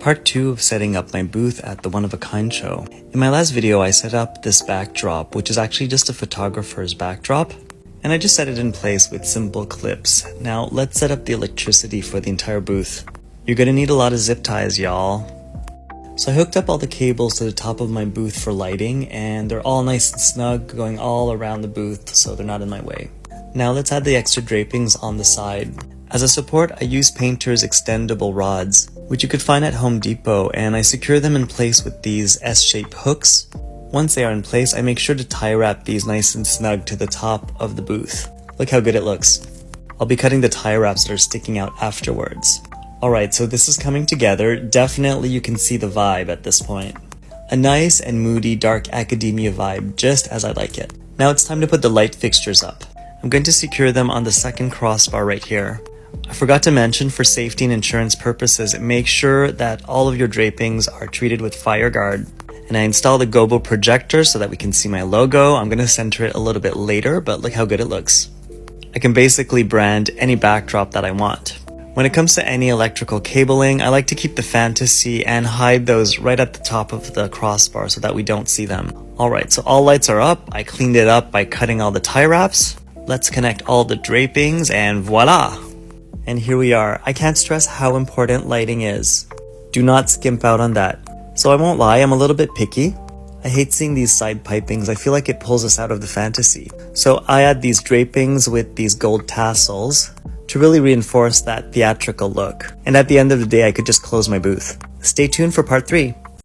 part 2 of setting up my booth at the One of a Kind show. In my last video, I set up this backdrop, which is actually just a photographer's backdrop, and I just set it in place with simple clips. Now let's set up the electricity for the entire booth. You're gonna need a lot of zip ties, y'all. So I hooked up all the cables to the top of my booth for lighting, and they're all nice and snug going all around the booth so they're not in my way. Now let's add the extra drapings on the side. As a support, I use Painter's extendable rods, which you could find at Home Depot, and I secure them in place with these S-shaped hooks. Once they are in place, I make sure to tie wrap these nice and snug to the top of the booth. Look how good it looks. I'll be cutting the tie wraps that are sticking out afterwards. Alright, so this is coming together. Definitely you can see the vibe at this point. A nice and moody dark academia vibe, just as I like it. Now it's time to put the light fixtures up. I'm going to secure them on the second crossbar right here. I forgot to mention, for safety and insurance purposes, make sure that all of your drapings are treated with FireGuard. And I install the Gobo projector so that we can see my logo. I'm going to center it a little bit later, but look how good it looks. I can basically brand any backdrop that I want. When it comes to any electrical cabling, I like to keep the fantasy and hide those right at the top of the crossbar so that we don't see them. Alright, so all lights are up. I cleaned it up by cutting all the tie wraps. Let's connect all the drapings and voila! And here we are. I can't stress how important lighting is. Do not skimp out on that. So I won't lie, I'm a little bit picky. I hate seeing these side pipings. I feel like it pulls us out of the fantasy. So I add these drapings with these gold tassels to really reinforce that theatrical look. And at the end of the day, I could just close my booth. Stay tuned for part 3.